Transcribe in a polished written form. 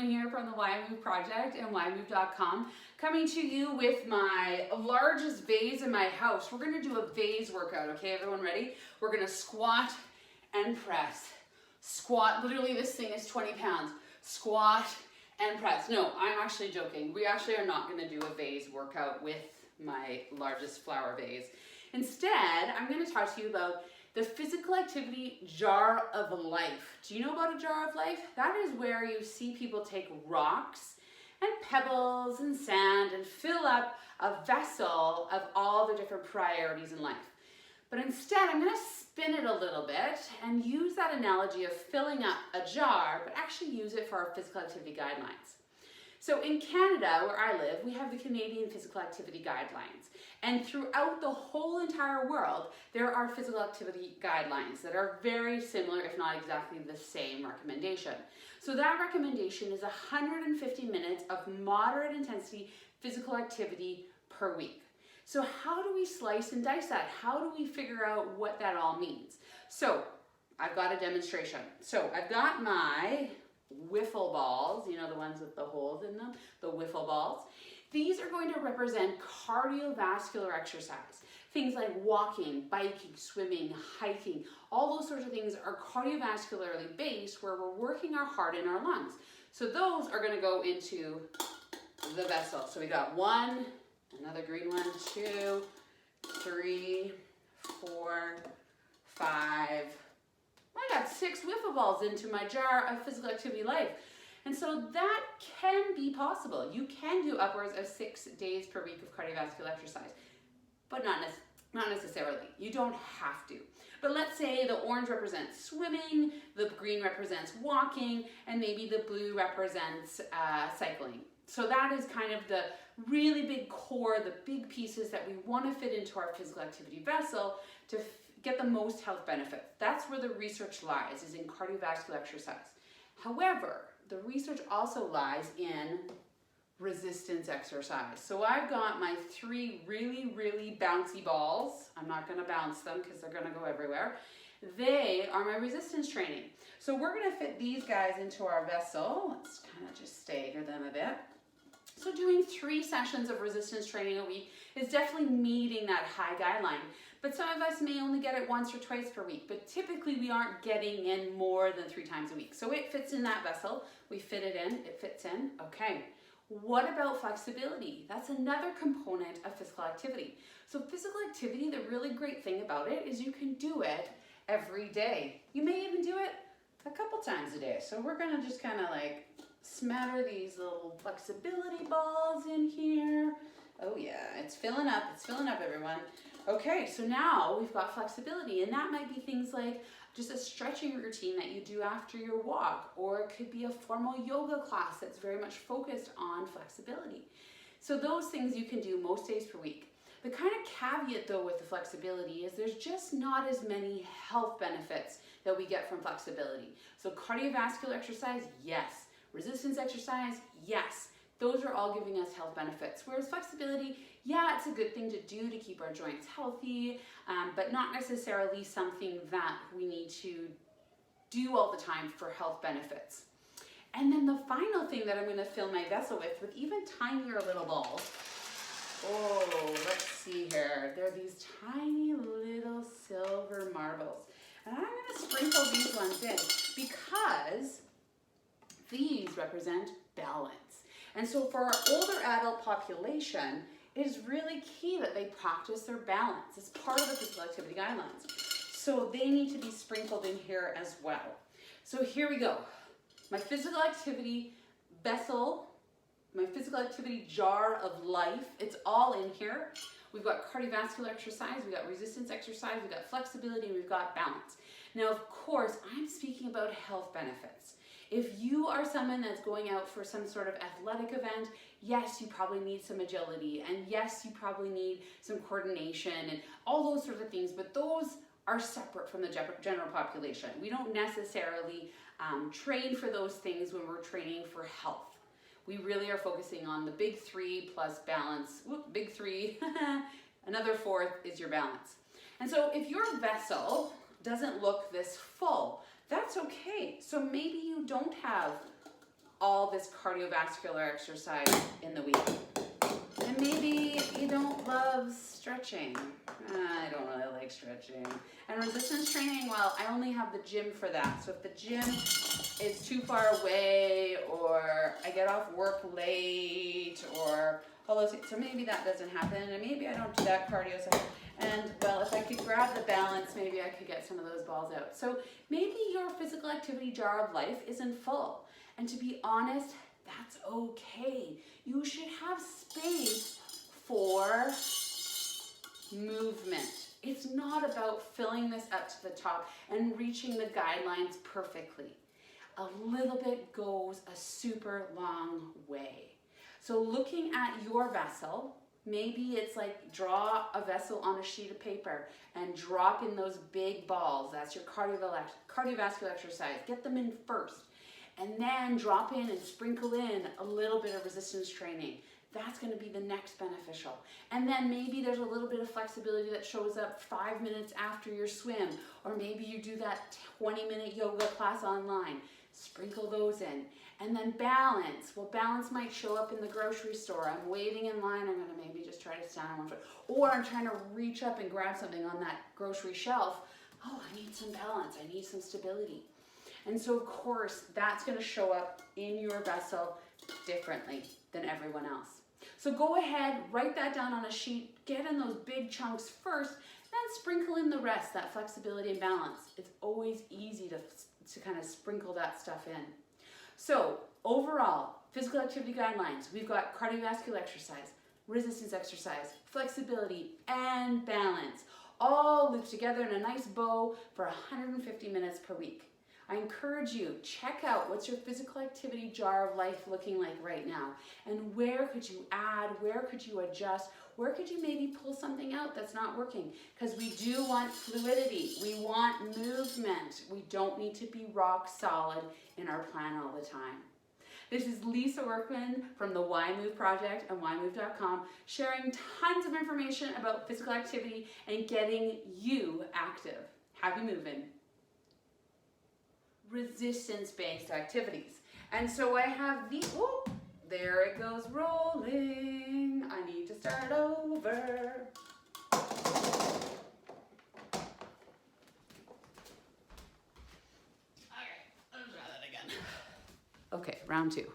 Workman here from the Why Move Project and whymove.com, coming to you with my largest vase in my house. We're gonna do a vase workout, okay, everyone ready? We're gonna squat and press. Squat, literally this thing is 20 pounds. Squat and press. No, I'm actually joking. We actually are not gonna do a vase workout with my largest flower vase. Instead, I'm gonna talk to you about the physical activity jar of life. Do you know about a jar of life? That is where you see people take rocks and pebbles and sand and fill up a vessel of all the different priorities in life. But instead, I'm gonna spin it a little bit and use that analogy of filling up a jar, but actually use it for our physical activity guidelines. So in Canada, where I live, we have the Canadian Physical Activity Guidelines. And throughout the whole entire world, there are physical activity guidelines that are very similar, if not exactly the same recommendation. So that recommendation is 150 minutes of moderate intensity physical activity per week. So how do we slice and dice that? How do we figure out what that all means? So I've got a demonstration. So I've got my wiffle balls, you know, the ones with the holes in them, the wiffle balls. These are going to represent cardiovascular exercise. Things like walking, biking, swimming, hiking, all those sorts of things are cardiovascularly based where we're working our heart and our lungs. So those are going to go into the vessel. So we got one, another green one, 2, 3, 4, 5, I got 6 wiffle balls into my jar of physical activity life. And so that can be possible. You can do upwards of 6 days per week of cardiovascular exercise, but not necessarily. You don't have to. But let's say the orange represents swimming, the green represents walking, and maybe the blue represents cycling. So that is kind of the really big core, the big pieces that we want to fit into our physical activity vessel to get the most health benefits. That's where the research lies, is in cardiovascular exercise. However, the research also lies in resistance exercise. So I've got my 3 really, really bouncy balls. I'm not gonna bounce them because they're gonna go everywhere. They are my resistance training. So we're gonna fit these guys into our vessel. Let's kind of just stagger them a bit. So doing 3 sessions of resistance training a week is definitely meeting that high guideline. But some of us may only get it once or twice per week, but typically we aren't getting in more than 3 times a week. So it fits in that vessel. We fit it in, it fits in. Okay. What about flexibility? That's another component of physical activity. So physical activity, the really great thing about it is you can do it every day. You may even do it a couple times a day. So we're gonna just kind of like smatter these little flexibility balls in here. Oh yeah, it's filling up everyone. Okay, so now we've got flexibility, and that might be things like just a stretching routine that you do after your walk, or it could be a formal yoga class that's very much focused on flexibility. So those things you can do most days per week. The kind of caveat though with the flexibility is there's just not as many health benefits that we get from flexibility. So cardiovascular exercise, yes. Resistance exercise, yes. Those are all giving us health benefits. Whereas flexibility, yeah, it's a good thing to do to keep our joints healthy, but not necessarily something that we need to do all the time for health benefits. And then the final thing that I'm gonna fill my vessel with even tinier little balls. Oh, let's see here. They're these tiny little silver marbles. And I'm gonna sprinkle these ones in because these represent balance. And so for our older adult population, it is really key that they practice their balance. It's part of the physical activity guidelines. So they need to be sprinkled in here as well. So here we go. My physical activity vessel, my physical activity jar of life, it's all in here. We've got cardiovascular exercise, we've got resistance exercise, we've got flexibility, and we've got balance. Now, of course, I'm speaking about health benefits. If you are someone that's going out for some sort of athletic event, yes, you probably need some agility, and yes, you probably need some coordination and all those sorts of things, but those are separate from the general population. We don't necessarily train for those things when we're training for health. We really are focusing on the big 3 plus balance. Whoop, big 3, another 4th is your balance. And so if your vessel doesn't look this full, that's okay. So maybe you don't have all this cardiovascular exercise in the week. And maybe you don't love stretching. I don't really like stretching. And resistance training, well, I only have the gym for that. So if the gym is too far away, or I get off work late, or all those things, so maybe that doesn't happen, and maybe I don't do that cardio session. And well, if I could grab the balance, maybe I could get some of those balls out. So maybe your physical activity jar of life isn't full. And to be honest, that's okay. You should have space for movement. It's not about filling this up to the top and reaching the guidelines perfectly. A little bit goes a super long way. So looking at your vessel, maybe it's like draw a vessel on a sheet of paper and drop in those big balls. That's your cardiovascular exercise. Get them in first. And then drop in and sprinkle in a little bit of resistance training. That's going to be the next beneficial. And then maybe there's a little bit of flexibility that shows up 5 minutes after your swim, or maybe you do that 20-minute yoga class online. Sprinkle those in. And then balance. Well, balance might show up in the grocery store. I'm waiting in line. I'm going to maybe just try to stand on one foot. Or I'm trying to reach up and grab something on that grocery shelf. Oh, I need some balance. I need some stability. And so, of course, that's going to show up in your vessel differently than everyone else. So go ahead, write that down on a sheet, get in those big chunks first, then sprinkle in the rest, that flexibility and balance. It's always easy to kind of sprinkle that stuff in. So overall, physical activity guidelines, we've got cardiovascular exercise, resistance exercise, flexibility, and balance, all looped together in a nice bow for 150 minutes per week. I encourage you, check out what's your physical activity jar of life looking like right now, and where could you add, where could you adjust, where could you maybe pull something out that's not working, because we do want fluidity, we want movement, we don't need to be rock solid in our plan all the time. This is Lisa Workman from the Why Move Project and whymove.com, sharing tons of information about physical activity and getting you active. Happy moving. Resistance-based activities. And so I have the, oh, there it goes rolling. I need to start over. Okay, let's try that again. Okay, round two.